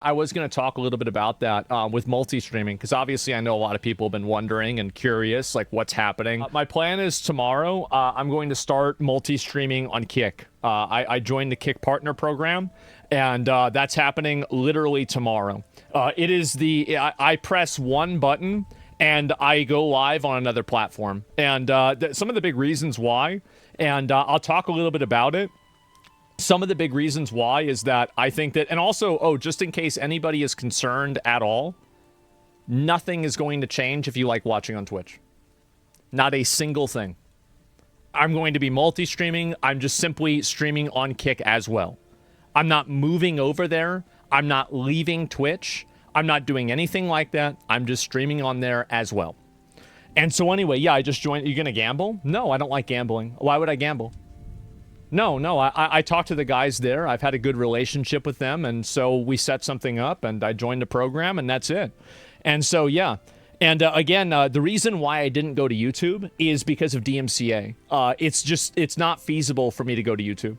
I was going to talk a little bit about that with multi-streaming, because obviously I know a lot of people have been wondering and curious, like, what's happening. My plan is tomorrow, I'm going to start multi-streaming on Kick. I joined the Kick Partner Program, and that's happening literally tomorrow. It is I press one button, and I go live on another platform. And some of the big reasons why, and I'll talk a little bit about it. Some of the big reasons why is that I think that, and also, just in case anybody is concerned at all, nothing is going to change if you like watching on Twitch. Not a single thing. I'm going to be multi-streaming. I'm just simply streaming on Kick as well. I'm not moving over there. I'm not leaving Twitch. I'm not doing anything like that. I'm just streaming on there as well. And so anyway, yeah, I just joined. Are you going to gamble? No, I don't like gambling. Why would I gamble? No, I talked to the guys there. I've had a good relationship with them, and so we set something up, and I joined the program, and that's it. And so, yeah. And again, the reason why I didn't go to YouTube is because of DMCA. It's not feasible for me to go to YouTube.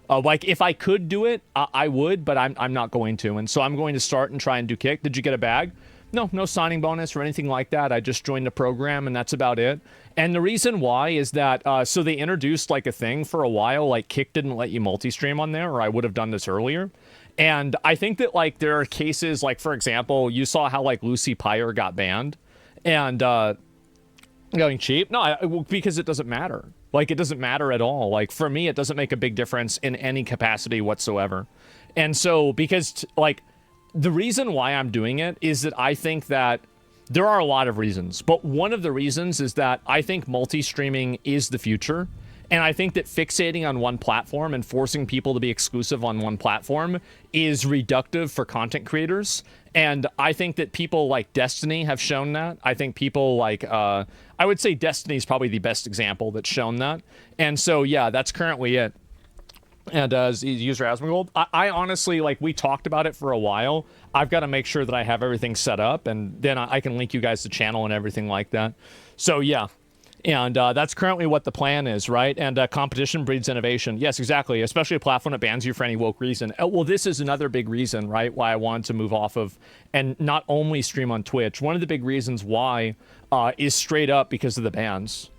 Like, if I could do it, I would, but I'm not going to. And so I'm going to start and try and do Kick. Did you get a bag? No signing bonus or anything like that. I just joined the program, and that's about it. And the reason why is that, so they introduced, like, a thing for a while, like, Kick didn't let you multi-stream on there, or I would have done this earlier. And I think that, like, there are cases, like, for example, you saw how, like, Lucy Pyre got banned, and, going cheap? No, because it doesn't matter. Like, it doesn't matter at all. Like, for me, it doesn't make a big difference in any capacity whatsoever. And so, because, like, the reason why I'm doing it is that I think that there are a lot of reasons, but one of the reasons is that I think multi-streaming is the future, and I think that fixating on one platform and forcing people to be exclusive on one platform is reductive for content creators, and I think that people like CatDany have shown that. I think people like, I would say CatDany is probably the best example that's shown that, and so, yeah, that's currently it. And user Asmongold, I honestly, like, we talked about it for a while. I've got to make sure that I have everything set up, and then I can link you guys to channel and everything like that. So, yeah. And that's currently what the plan is, right? And competition breeds innovation. Yes, exactly. Especially a platform that bans you for any woke reason. Well, this is another big reason, right? Why I wanted to move off of and not only stream on Twitch. One of the big reasons why is straight up because of the bans.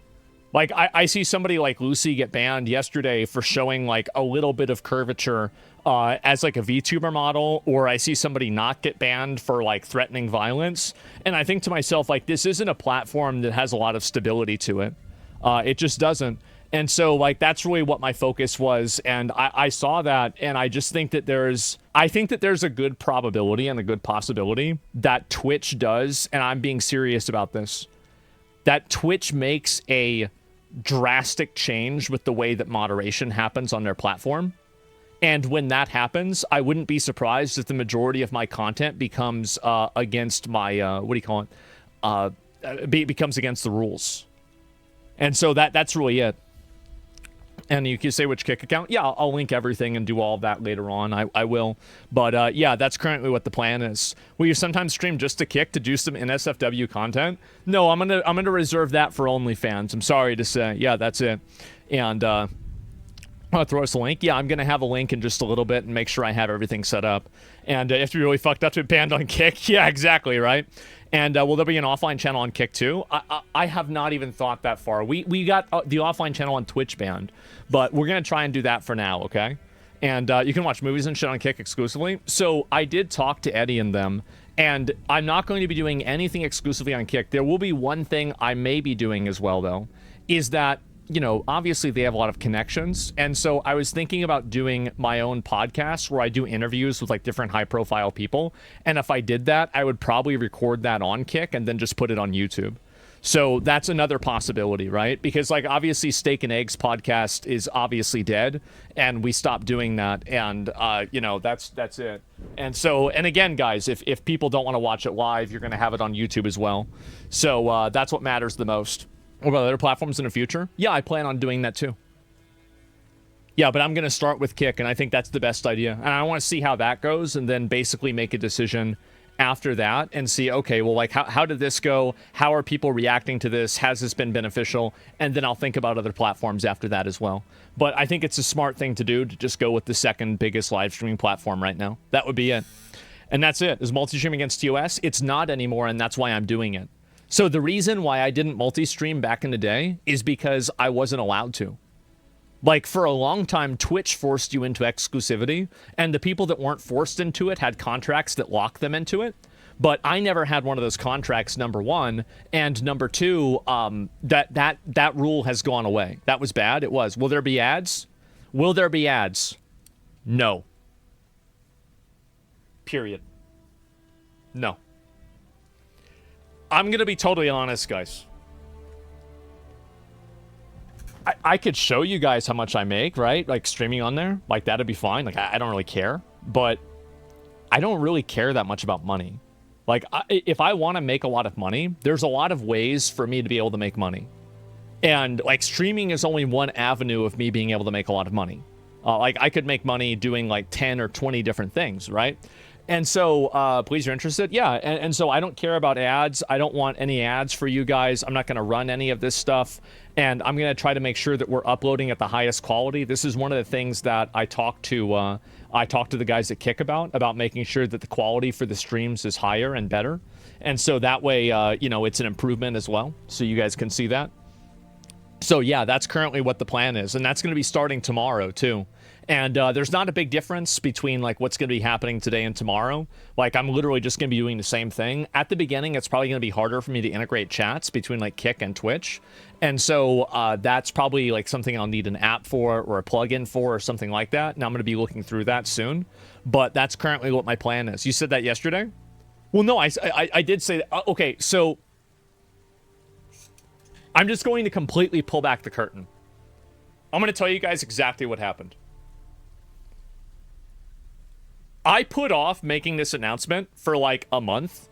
Like, I see somebody like Lucy get banned yesterday for showing, like, a little bit of curvature as, like, a VTuber model, or I see somebody not get banned for, like, threatening violence, and I think to myself, like, this isn't a platform that has a lot of stability to it. It just doesn't. And so, like, that's really what my focus was, and I saw that, and I just think that there's a good probability and a good possibility that Twitch does, and I'm being serious about this, that Twitch makes a drastic change with the way that moderation happens on their platform. And when that happens, I wouldn't be surprised if the majority of my content becomes against my, becomes against the rules. And so that's really it. And you can say which Kick account. Yeah, I'll link everything and do all of that later on. I will. But yeah, that's currently what the plan is. Will you sometimes stream just to Kick to do some NSFW content? No, I'm gonna reserve that for OnlyFans. I'm sorry to say. Yeah, that's it. And I'll throw us a link. Yeah, I'm gonna have a link in just a little bit and make sure I have everything set up. And if you're really fucked up to be banned on Kick, yeah, exactly, right? And will there be an offline channel on Kick too? I have not even thought that far. We got the offline channel on Twitch banned, but we're going to try and do that for now, okay? And you can watch movies and shit on Kick exclusively. So I did talk to Eddie and them, and I'm not going to be doing anything exclusively on Kick. There will be one thing I may be doing as well, though, is that, you know, obviously they have a lot of connections, and so I was thinking about doing my own podcast where I do interviews with, like, different high-profile people, and if I did that, I would probably record that on Kick and then just put it on YouTube. So that's another possibility, right? Because, like, obviously Steak and Eggs podcast is obviously dead, and we stopped doing that, and, you know, that's it. And so, and again, guys, if people don't want to watch it live, you're going to have it on YouTube as well. So that's what matters the most. What about other platforms in the future? Yeah, I plan on doing that too. Yeah, but I'm going to start with Kick, and I think that's the best idea. And I want to see how that goes, and then basically make a decision after that and see, okay, well, like, how did this go? How are people reacting to this? Has this been beneficial? And then I'll think about other platforms after that as well. But I think it's a smart thing to do to just go with the second biggest live streaming platform right now. That would be it. And that's it. Is multi-stream against TOS? It's not anymore, and that's why I'm doing it. So the reason why I didn't multi-stream back in the day is because I wasn't allowed to. Like, for a long time, Twitch forced you into exclusivity, and the people that weren't forced into it had contracts that locked them into it. But I never had one of those contracts, number one. And number two, that rule has gone away. That was bad. It was. Will there be ads? Will there be ads? No. Period. No. I'm going to be totally honest, guys. I could show you guys how much I make, right? Like, streaming on there. Like, that'd be fine. Like, I don't really care. But I don't really care that much about money. Like, if I want to make a lot of money, there's a lot of ways for me to be able to make money. And, like, streaming is only one avenue of me being able to make a lot of money. Like, I could make money doing, like, 10 or 20 different things, right? And so, please, you're interested? Yeah, and so I don't care about ads. I don't want any ads for you guys. I'm not going to run any of this stuff. And I'm going to try to make sure that we're uploading at the highest quality. This is one of the things that I talked to the guys at Kick about making sure that the quality for the streams is higher and better. And so that way, you know, it's an improvement as well. So you guys can see that. So yeah, that's currently what the plan is. And that's going to be starting tomorrow too. And there's not a big difference between like what's going to be happening today and tomorrow. Like, I'm literally just going to be doing the same thing. At the beginning, it's probably going to be harder for me to integrate chats between like Kick and Twitch. And so that's probably like something I'll need an app for or a plugin for or something like that. And I'm going to be looking through that soon. But that's currently what my plan is. You said that yesterday? Well, no, I did say that. Okay, so I'm just going to completely pull back the curtain. I'm going to tell you guys exactly what happened. I put off making this announcement for like a month,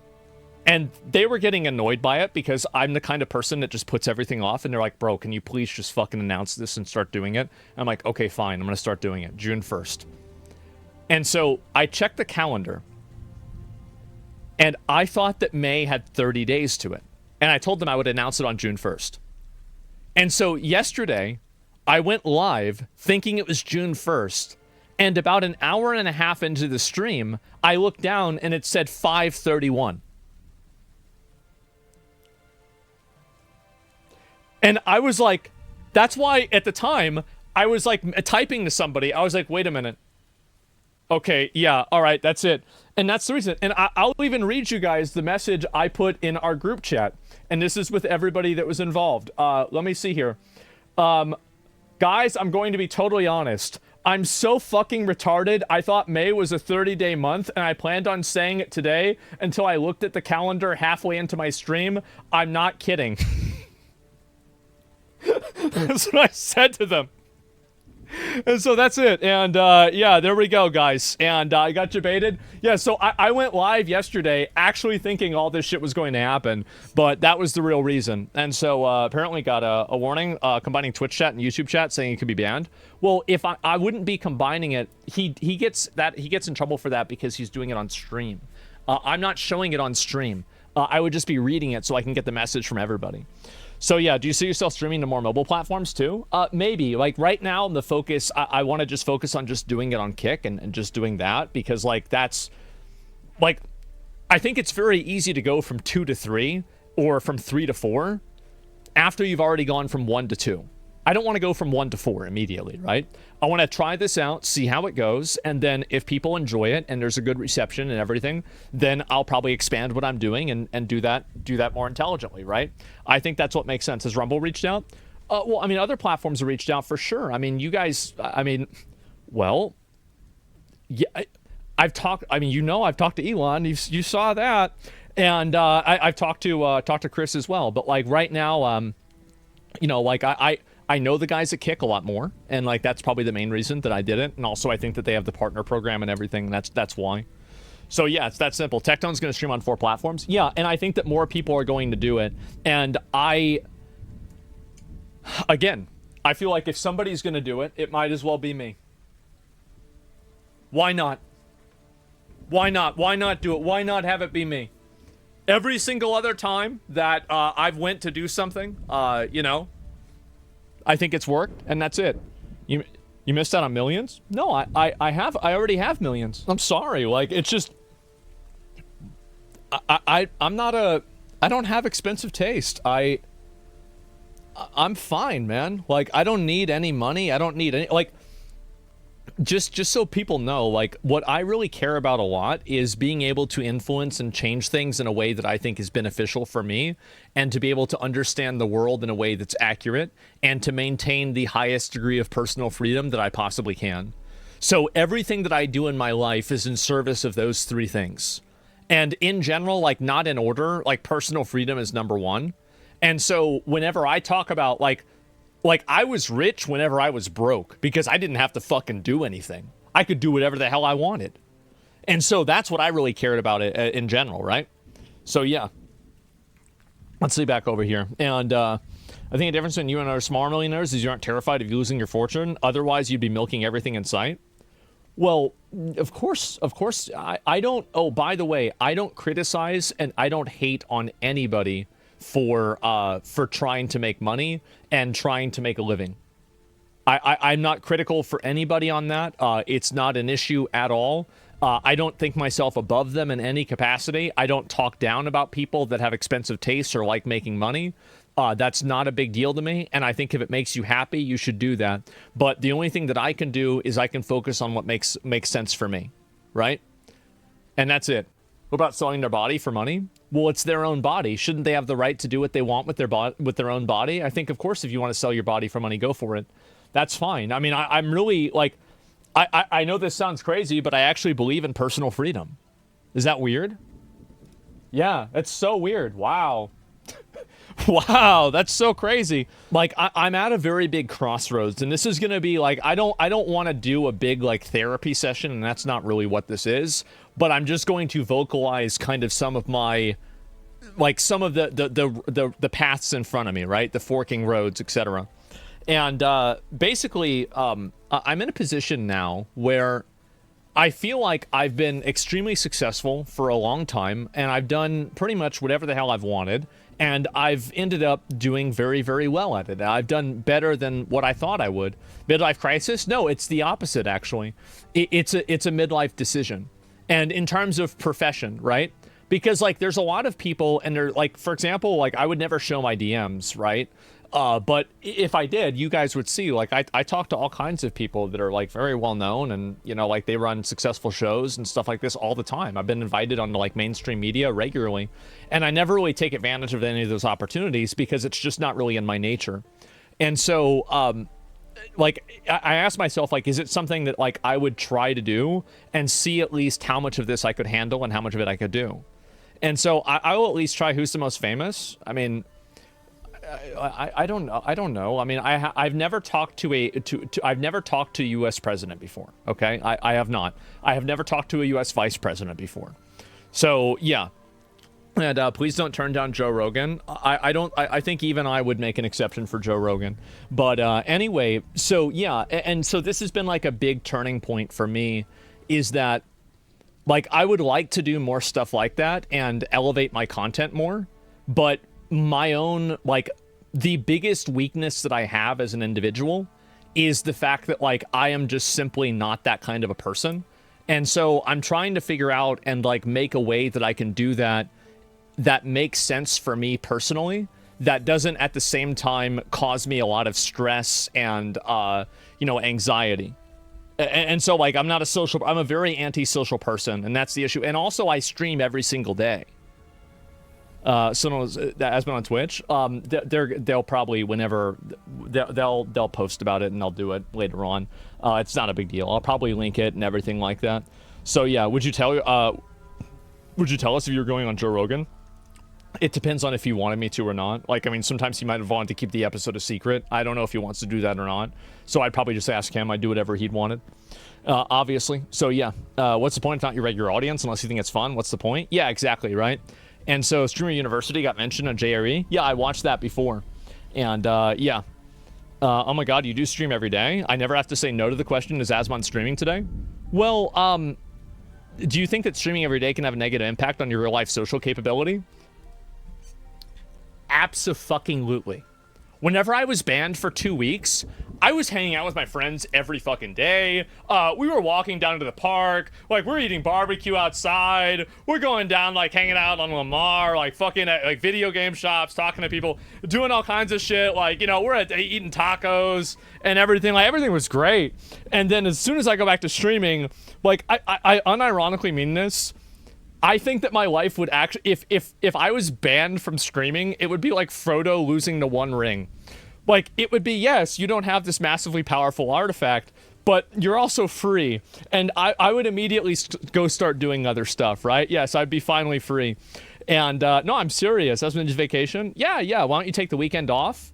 and they were getting annoyed by it because I'm the kind of person that just puts everything off, and they're like, bro, can you please just fucking announce this and start doing it? I'm like, okay, fine, I'm going to start doing it June 1st. And so I checked the calendar, and I thought that May had 30 days to it. And I told them I would announce it on June 1st. And so yesterday, I went live thinking it was June 1st. And about an hour and a half into the stream, I looked down and it said 5:31. And I was like, that's why at the time, I was like typing to somebody. I was like, wait a minute. Okay, yeah, all right, that's it. And that's the reason. And I'll even read you guys the message I put in our group chat. And this is with everybody that was involved. Let me see here. Guys, I'm going to be totally honest. I'm so fucking retarded. I thought May was a 30-day month, and I planned on saying it today until I looked at the calendar halfway into my stream. I'm not kidding. That's what I said to them. And so that's it. And yeah, there we go, guys. And I got debated. Yeah, so I went live yesterday actually thinking all this shit was going to happen, but that was the real reason. And so apparently got a warning combining Twitch chat and YouTube chat saying it could be banned. Well, if I wouldn't be combining it, he gets in trouble for that because he's doing it on stream. I'm not showing it on stream. I would just be reading it so I can get the message from everybody. So yeah, do you see yourself streaming to more mobile platforms too? Maybe. Like right now, the focus, I want to just focus on just doing it on Kick and just doing that because like that's, like, I think it's very easy to go from 2 to 3 or from 3 to 4 after you've already gone from 1 to 2. I don't want to go from 1 to 4 immediately, right? I want to try this out, see how it goes, and then if people enjoy it and there's a good reception and everything, then I'll probably expand what I'm doing and do that more intelligently, right? I think that's what makes sense. Has Rumble reached out? Well, I mean, other platforms have reached out for sure. I mean, you guys, I mean, well, yeah, I've talked, I mean, you know, I've talked to Elon, you saw that, and I've talked to Chris as well, but like right now, you know, like I know the guys at Kick a lot more, and like that's probably the main reason that I did it. And also I think that they have the partner program and everything. That's why. So yeah, it's that simple. Tecton's going to stream on 4 platforms. Yeah, and I think that more people are going to do it. And again, I feel like if somebody's going to do it, it might as well be me. Why not? Why not? Why not do it? Why not have it be me? Every single other time that I've went to do something, you know, I think it's worked, and that's it. You missed out on millions? No, I already have millions. I'm sorry. Like, it's just, I'm not a, I don't have expensive taste. I'm fine, man. Like, I don't need any money. I don't need any, like, just so people know, like, what I really care about a lot is being able to influence and change things in a way that I think is beneficial for me, and to be able to understand the world in a way that's accurate, and to maintain the highest degree of personal freedom that I possibly can. So everything that I do in my life is in service of those three things. And in general, like, not in order, like, personal freedom is number one. And so whenever I talk about, like I was rich whenever I was broke, because I didn't have to fucking do anything. I could do whatever the hell I wanted. And so that's what I really cared about it in general, right? So yeah. Let's see back over here. And I think the difference between you and other smaller millionaires is you aren't terrified of you losing your fortune. Otherwise, you'd be milking everything in sight. Well, of course, I don't, oh, by the way, I don't criticize and I don't hate on anybody for trying to make money and trying to make a living. I'm not critical for anybody on that. It's not an issue at all. I don't think myself above them in any capacity. I don't talk down about people that have expensive tastes or like making money. That's not a big deal to me, and I think if it makes you happy, you should do that. But the only thing that I can do is I can focus on what makes sense for me, right? And that's it. What about selling their body for money? Well, it's their own body. Shouldn't they have the right to do what they want with their own body? I think, of course, if you want to sell your body for money, go for it. That's fine. I mean, I'm really, like, I know this sounds crazy, but I actually believe in personal freedom. Is that weird? Yeah, that's so weird. Wow. Wow, that's so crazy. Like, I'm at a very big crossroads, and this is gonna be like, I don't want to do a big like therapy session, and that's not really what this is. But I'm just going to vocalize kind of some of my, like, some of the paths in front of me, right? The forking roads, etc. And basically, I'm in a position now where I feel like I've been extremely successful for a long time, and I've done pretty much whatever the hell I've wanted. And I've ended up doing very, very well at it. I've done better than what I thought I would. Midlife crisis? No, it's the opposite, actually. It's a midlife decision. And in terms of profession, right? Because, like, there's a lot of people, and they're, like, for example, like, I would never show my DMs, right? But if I did, you guys would see, like, I talk to all kinds of people that are, like, very well known, and, you know, like, they run successful shows and stuff like this all the time. I've been invited onto, like, mainstream media regularly, and I never really take advantage of any of those opportunities because it's just not really in my nature. And so, like, I asked myself, like, is it something that, like, I would try to do and see at least how much of this I could handle and how much of it I could do? And so I will at least try Who's the Most Famous. I mean, I don't know. I don't know. I mean, I've never talked to I've never talked to a U.S. president before. Okay, I have not. I have never talked to a U.S. vice president before. So yeah, and please don't turn down Joe Rogan. I think even I would make an exception for Joe Rogan. But anyway, so yeah, and so this has been like a big turning point for me. Is that, like, I would like to do more stuff like that and elevate my content more, but my own, like, the biggest weakness that I have as an individual is the fact that, like, I am just simply not that kind of a person. And so I'm trying to figure out and, like, make a way that I can do that makes sense for me personally, that doesn't at the same time cause me a lot of stress and you know, anxiety. And so, like, I'm a very antisocial person, and that's the issue. And also, I stream every single day. So Asmongold on Twitch, they'll probably, whenever they'll post about it, and I'll do it later on. It's not a big deal. I'll probably link it and everything like that. So yeah, would you tell us if you were going on Joe Rogan? It depends on if he wanted me to or not. Like, I mean, sometimes he might have wanted to keep the episode a secret. I don't know if he wants to do that or not. So I'd probably just ask him. I'd do whatever he'd wanted, obviously. So yeah, what's the point if not your regular audience? Unless you think it's fun, what's the point? Yeah, exactly, right? And so Streamer University got mentioned on JRE. Yeah, I watched that before. And yeah. Oh my god, you do stream every day? I never have to say no to the question, is Asmon streaming today? Well, do you think that streaming every day can have a negative impact on your real life social capability? Abso-fucking-lutely. whenever I was banned for 2 weeks, I was hanging out with my friends every fucking day. We were walking down to the park, like we're eating barbecue outside. We're going down, like hanging out on Lamar, like fucking at like video game shops, talking to people, doing all kinds of shit. Like, you know, we're eating tacos and everything. Like everything was great. And then as soon as I go back to streaming, like I unironically mean this. I think that my life would actually, if I was banned from streaming, it would be like Frodo losing the One Ring. Like, it would be, yes, you don't have this massively powerful artifact, but you're also free. And I would immediately go start doing other stuff, right? Yes, I'd be finally free. And, no, I'm serious. Asmongold vacation? Yeah, why don't you take the weekend off?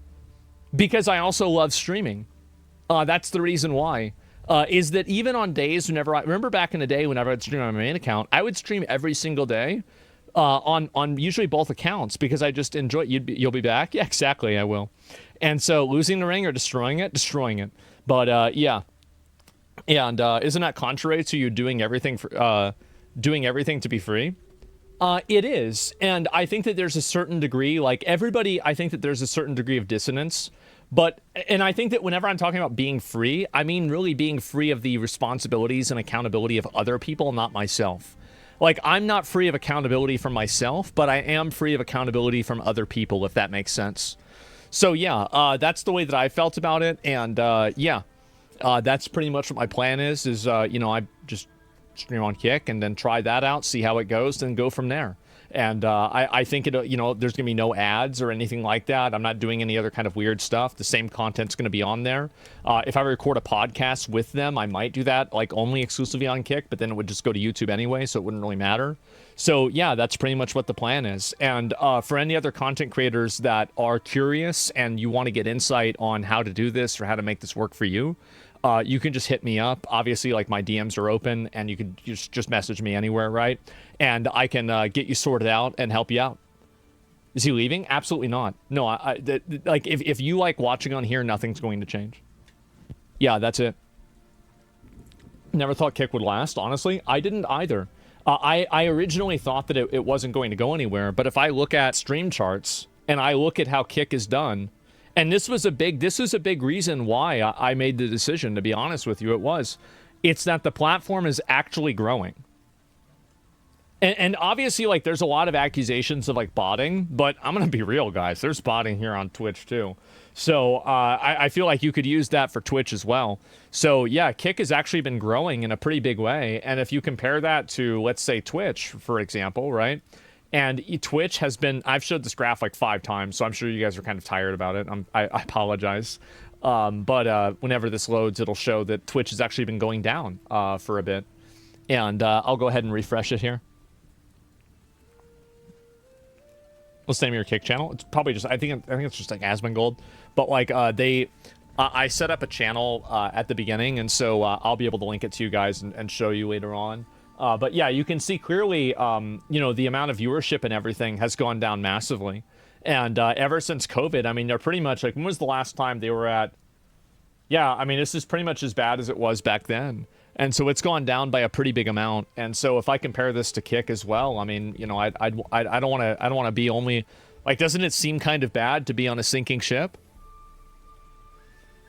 Because I also love streaming. That's the reason why. Is that even on days whenever I... Remember back in the day whenever I'd stream on my main account, I would stream every single day on usually both accounts because I just enjoy... You'll be back? Yeah, exactly, I will. And so losing the ring or destroying it? Destroying it. But, yeah. And isn't that contrary to you doing everything for, doing everything to be free? It is. And I think that there's a certain degree, like everybody, I think that there's a certain degree of dissonance. And I think that whenever I'm talking about being free, I mean really being free of the responsibilities and accountability of other people, not myself. Like, I'm not free of accountability from myself, but I am free of accountability from other people, if that makes sense. So, yeah, that's the way that I felt about it. And, yeah, that's pretty much what my plan is, you know, I just stream on Kick and then try that out, see how it goes, then go from there. And I think, you know, there's going to be no ads or anything like that. I'm not doing any other kind of weird stuff. The same content's going to be on there. If I record a podcast with them, I might do that, like, only exclusively on Kick, but then it would just go to YouTube anyway, so it wouldn't really matter. So, yeah, that's pretty much what the plan is. And for any other content creators that are curious and you want to get insight on how to do this or how to make this work for you, you can just hit me up. Obviously, like, my DMs are open, and you can just message me anywhere, right? And I can get you sorted out and help you out. Is he leaving? Absolutely not. No, like, if you like watching on here, nothing's going to change. Yeah, that's it. Never thought Kick would last, honestly. I didn't either. I originally thought that it wasn't going to go anywhere, but if I look at stream charts, and I look at how Kick is done, and this was a big reason why I made the decision, to be honest with you, it's that the platform is actually growing. And obviously, like, there's a lot of accusations of, like, botting, but I'm going to be real, guys. There's botting here on Twitch, too. So I feel like you could use that for Twitch as well. So, yeah, Kick has actually been growing in a pretty big way. And if you compare that to, let's say, Twitch, for example, right? And Twitch has been... I've showed this graph, like, 5 times, so I'm sure you guys are kind of tired about it. I apologize. But whenever this loads, it'll show that Twitch has actually been going down for a bit. And I'll go ahead and refresh it here. What's the name of your Kick channel? It's probably just, I think it's just like Asmongold. But like I set up a channel at the beginning, and so I'll be able to link it to you guys and show you later on. But yeah, you can see clearly, you know, the amount of viewership and everything has gone down massively. And ever since COVID, I mean, they're pretty much like, when was the last time they were at? Yeah, I mean, this is pretty much as bad as it was back then. And so it's gone down by a pretty big amount. And so if I compare this to Kick as well, I mean, you know, I don't want to be only, like, doesn't it seem kind of bad to be on a sinking ship?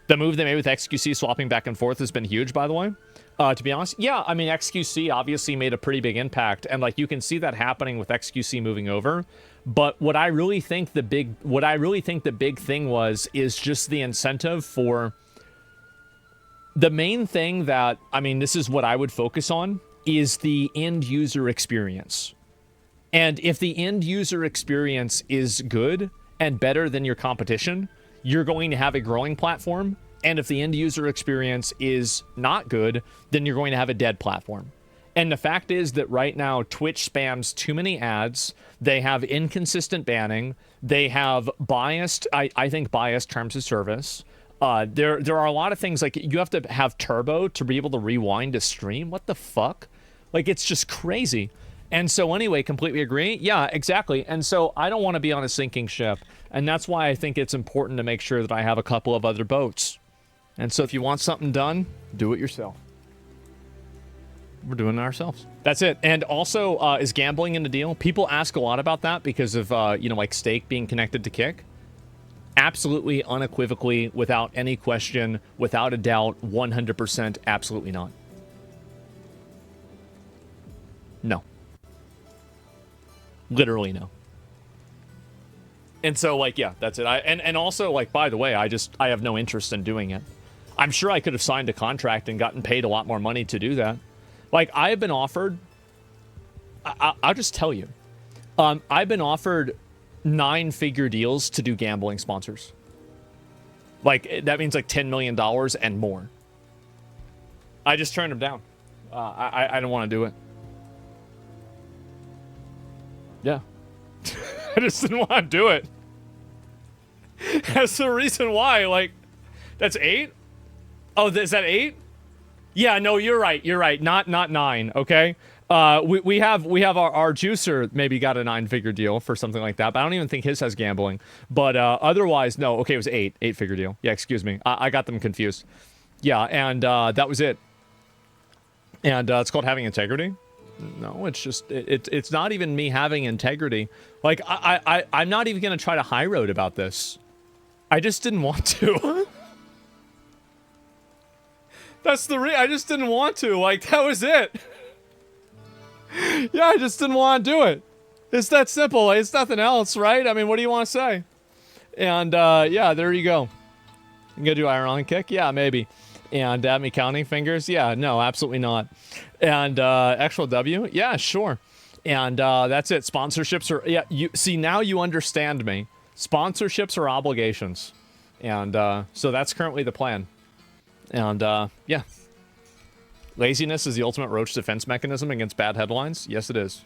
The move they made with XQC swapping back and forth has been huge, by the way. To be honest, yeah, I mean, XQC obviously made a pretty big impact, and like you can see that happening with XQC moving over. But what I really think the big thing is just the incentive for. The main thing that, I mean, this is what I would focus on, is the end user experience. And if the end user experience is good and better than your competition, you're going to have a growing platform. And if the end user experience is not good, then you're going to have a dead platform. And the fact is that right now, Twitch spams too many ads. They have inconsistent banning. They have biased, I think, biased terms of service. There are a lot of things, like, you have to have turbo to be able to rewind a stream. What the fuck? Like, it's just crazy. And so anyway, completely agree. Yeah, exactly. And so I don't want to be on a sinking ship. And that's why I think it's important to make sure that I have a couple of other boats. And so if you want something done, do it yourself. We're doing it ourselves. That's it. And also, is gambling in the deal? People ask a lot about that because of, you know, like, stake being connected to Kick. Absolutely, unequivocally, without any question, without a doubt, 100%, absolutely not. No. Literally no. And so, like, yeah, that's it. And also, like, by the way, I have no interest in doing it. I'm sure I could have signed a contract and gotten paid a lot more money to do that. Like, I have been offered, I'll just tell you, I've been offered 9-figure deals to do gambling sponsors. Like, that means like $10 million and more. I just turned them down. I don't want to do it. Yeah. I just didn't want to do it. That's the reason why. Like, that's 8? Oh, is that 8? Yeah, no, you're right. You're right. Not 9, okay? We have our juicer maybe got a 9-figure deal for something like that, but I don't even think his has gambling. But otherwise, no. Okay, it was 8-figure deal. Yeah, excuse me. I got them confused. Yeah, and that was it. And it's called having integrity. No, it's just it's not even me having integrity. Like I'm not even gonna try to high road about this. I just didn't want to. That's I just didn't want to. Like, that was it. Yeah, I just didn't want to do it. It's that simple. It's nothing else, right? I mean, what do you want to say? And yeah, there you go. You gonna do ironic kick? Yeah, maybe. And me counting fingers? Yeah, no, absolutely not. And actual W? Yeah, sure. And that's it. Sponsorships are, yeah, you see, now you understand me. Sponsorships are obligations. And so that's currently the plan. And yeah. Laziness is the ultimate roach defense mechanism against bad headlines? Yes, it is.